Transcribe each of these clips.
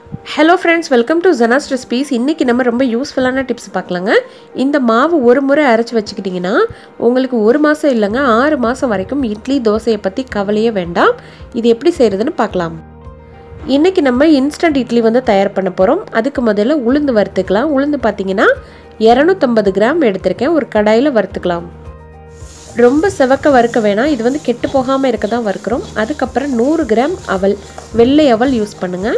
Hello friends, welcome to Zana's Recipes. இன்னைக்கு நம்ம ரொம்ப யூஸ்ஃபுல்லான டிப்ஸ் பார்க்கலாங்க. இந்த மாவு ஒரு முறை அரைச்சு வச்சுக்கிட்டீங்கன்னா உங்களுக்கு 1 மாசம் இல்லங்க 6 மாசம் வரைக்கும் இட்லி தோசையை பத்தி கவலையே வேண்டாம். இது எப்படி செய்யறதுன்னு பார்க்கலாம். இன்னைக்கு நம்ம இன்ஸ்டன்ட் இட்லி வந்து தயார் பண்ண போறோம். அதுக்கு முதல்ல உளுந்து வறுத்துக்கலாம். உளுந்து பாத்தீங்கன்னா 250 கிராம் எடுத்துர்க்கேன். ஒரு கடாயில வறுத்துக்கலாம். ரொம்ப செவக்க வறுக்க வேணாம். இது வந்து கெட்டு போகாம இருக்க தான் வறுக்குறோம். அதுக்கு அப்புறம் 100 கிராம் அவல், வெள்ளை அவல் யூஸ் பண்ணுங்க.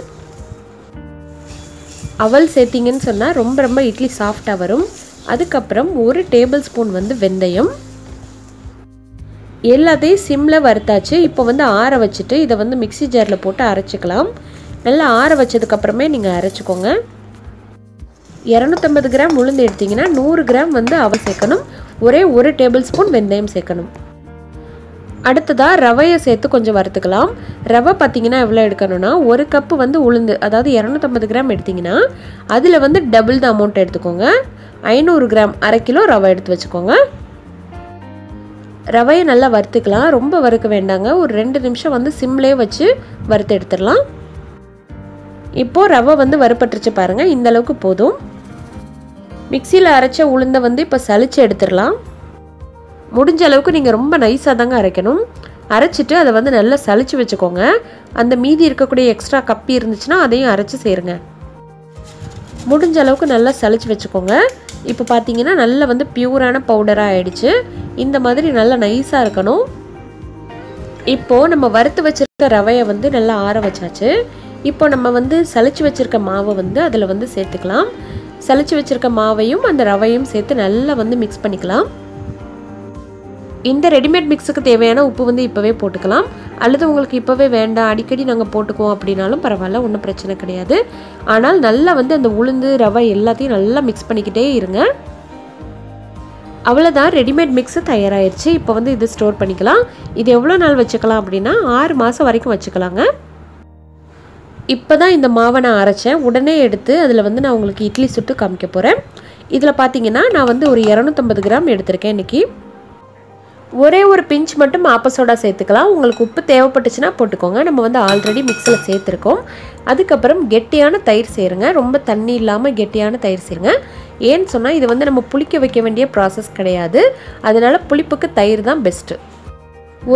அவல் சேர்த்தீங்கன்னு சொன்னா ரொம்ப இட்லி சாஃப்ட்டா வரும். அதுக்கு அப்புறம் 1 டேபிள் ஸ்பூன் வந்து வெந்தயம். எல்லாத்தையும் சிம்ல வறுத்தாச்சு. இப்போ வந்து ஆற வச்சிட்டு இத வந்து மிக்ஸி ஜார்ல போட்டு அரைச்சுக்கலாம். நல்லா ஆற வச்சதுக்கு அப்புறமே நீங்க அரைச்சுக்கோங்க. 250 கிராம் உளுந்து எடுத்தீங்கன்னா 100 கிராம் வந்து அவல் சேர்க்கணும். ஒரே 1 டேபிள் ஸ்பூன் வெந்தயம் சேர்க்கணும். அடுத்ததா ரவையை சேர்த்து கொஞ்சம் வறுத்துக்கலாம். ரவை பார்த்தீங்கன்னா எவ்வளோ எடுக்கணும்னா 1 கப் வந்து உளுந்து, அதாவது 250 கிராம் எடுத்தீங்கன்னா அதில் வந்து டபுள் த அமௌண்ட் எடுத்துக்கோங்க. 500 கிராம், அரை கிலோ ரவை எடுத்து வச்சுக்கோங்க. ரவையை நல்லா வறுத்துக்கலாம். ரொம்ப வறுக்க வேண்டாங்க. ஒரு 2 நிமிஷம் வந்து சிம்லே வச்சு வறுத்து எடுத்துடலாம். இப்போது ரவை வந்து வறுப்பட்டுருச்சு பாருங்க. இந்த அளவுக்கு போதும். மிக்சியில் அரைச்ச உளுந்தை வந்து இப்போ சலிச்சு எடுத்துடலாம். முடிஞ்ச அளவுக்கு நீங்கள் ரொம்ப நைஸாக தாங்க அரைக்கணும். அரைச்சிட்டு அதை வந்து நல்லா சலிச்சு வச்சுக்கோங்க. அந்த மீதி இருக்கக்கூடிய எக்ஸ்ட்ரா கப்பி இருந்துச்சுன்னா அதையும் அரைச்சி சேருங்க. முடிஞ்ச அளவுக்கு நல்லா சலிச்சு வச்சுக்கோங்க. இப்போ பார்த்தீங்கன்னா நல்லா வந்து பியூரான பவுடராக ஆயிடுச்சு. இந்த மாதிரி நல்லா நைஸாக இருக்கணும். இப்போது நம்ம வறுத்து வச்சுருக்க ரவையை வந்து நல்லா ஆற வச்சாச்சு. இப்போ நம்ம வந்து சலிச்சு வச்சுருக்க மாவை வந்து அதில் வந்து சேர்த்துக்கலாம். சலிச்சு வச்சுருக்க மாவையும் அந்த ரவையும் சேர்த்து நல்லா வந்து மிக்ஸ் பண்ணிக்கலாம். இந்த ரெடிமேட் மிக்ஸுக்கு தேவையான உப்பு வந்து இப்போவே போட்டுக்கலாம். அல்லது உங்களுக்கு இப்போவே வேண்டாம் அடிக்கடி நாங்கள் போட்டுக்குவோம் அப்படின்னாலும் பரவாயில்ல, ஒன்றும் பிரச்சனை கிடையாது. ஆனால் நல்லா வந்து அந்த உளுந்து ரவை எல்லாத்தையும் நல்லா மிக்ஸ் பண்ணிக்கிட்டே இருங்க. அவ்வளோதான், ரெடிமேட் மிக்ஸு தயாராகிடுச்சு. இப்போ வந்து இது ஸ்டோர் பண்ணிக்கலாம். இது எவ்வளோ நாள் வச்சுக்கலாம் அப்படின்னா 6 மாதம் வரைக்கும் வச்சுக்கலாங்க. இப்போ தான் இந்த மாவை நான் அரைச்சேன். உடனே எடுத்து அதில் வந்து நான் உங்களுக்கு இட்லி சுட்டு காமிக்க போகிறேன். இதில் பார்த்தீங்கன்னா நான் வந்து ஒரு 250 கிராம் எடுத்திருக்கேன் இன்றைக்கி. ஒரே ஒரு பிஞ்ச் மட்டும் ஆப்ப சோடா சேர்த்துக்கலாம். உங்களுக்கு உப்பு தேவைப்பட்டுச்சுன்னா போட்டுக்கோங்க. நம்ம வந்து ஆல்ரெடி மிக்ஸில் சேர்த்துருக்கோம். அதுக்கப்புறம் கெட்டியான தயிர் சேருங்க. ரொம்ப தண்ணி இல்லாமல் கெட்டியான தயிர் சேருங்க. ஏன்னு சொன்னால் இது வந்து நம்ம புளிக்க வைக்க வேண்டிய ப்ராசஸ் கிடையாது. அதனால் புளிப்புக்கு தயிர் தான் பெஸ்ட்டு.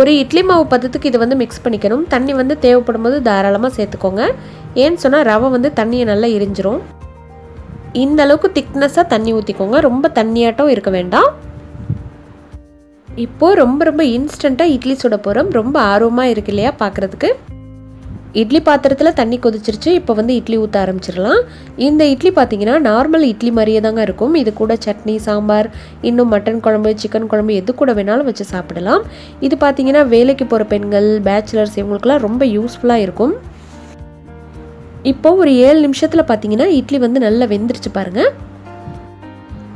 ஒரு இட்லி மாவு பதத்துக்கு இதை வந்து மிக்ஸ் பண்ணிக்கணும். தண்ணி வந்து தேவைப்படும் போது தாராளமாக சேர்த்துக்கோங்க. ஏன்னு சொன்னால் ரவை வந்து தண்ணியை நல்லா எரிஞ்சிரும். இந்த அளவுக்கு திக்னஸாக தண்ணி ஊற்றிக்கோங்க. ரொம்ப தண்ணியாட்டம் இருக்க வேண்டாம். இப்போது ரொம்ப இன்ஸ்டண்ட்டாக இட்லி சுட போகிறோம். ரொம்ப ஆர்வமாக இருக்கு இல்லையா பார்க்குறதுக்கு. இட்லி பாத்திரத்தில் தண்ணி கொதிச்சிருச்சு. இப்போ வந்து இட்லி ஊற்ற ஆரம்பிச்சிடலாம். இந்த இட்லி பார்த்தீங்கன்னா நார்மல் இட்லி மாதிரியே தாங்க இருக்கும். இது கூட சட்னி, சாம்பார், இன்னும் மட்டன் குழம்பு, சிக்கன் குழம்பு எது கூட வேணாலும் வச்சு சாப்பிடலாம். இது பார்த்தீங்கன்னா வேலைக்கு போகிற பெண்கள், பேச்சுலர்ஸ் இவங்களுக்குலாம் ரொம்ப யூஸ்ஃபுல்லாக இருக்கும். இப்போது ஒரு 7 நிமிஷத்தில் பார்த்தீங்கன்னா இட்லி வந்து நல்லா வெந்துருச்சு பாருங்கள்.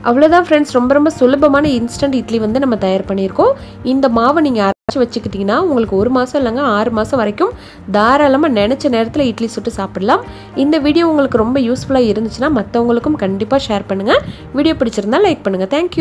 அவ்வளோதான் ஃப்ரெண்ட்ஸ், ரொம்ப சுலபமான இன்ஸ்டன்ட் இட்லி வந்து நம்ம தயார் பண்ணியிருக்கோம். இந்த மாவை நீங்கள் அரைச்சி வச்சுக்கிட்டிங்கன்னா உங்களுக்கு 1 மாதம் இல்லைங்க 6 மாதம் வரைக்கும் தாராளமாக நினச்ச நேரத்தில் இட்லி சுட்டு சாப்பிடலாம். இந்த வீடியோ உங்களுக்கு ரொம்ப யூஸ்ஃபுல்லாக இருந்துச்சுன்னா மற்றவங்களுக்கும் கண்டிப்பாக ஷேர் பண்ணுங்கள். வீடியோ பிடிச்சிருந்தா லைக் பண்ணுங்கள். தேங்க்யூ.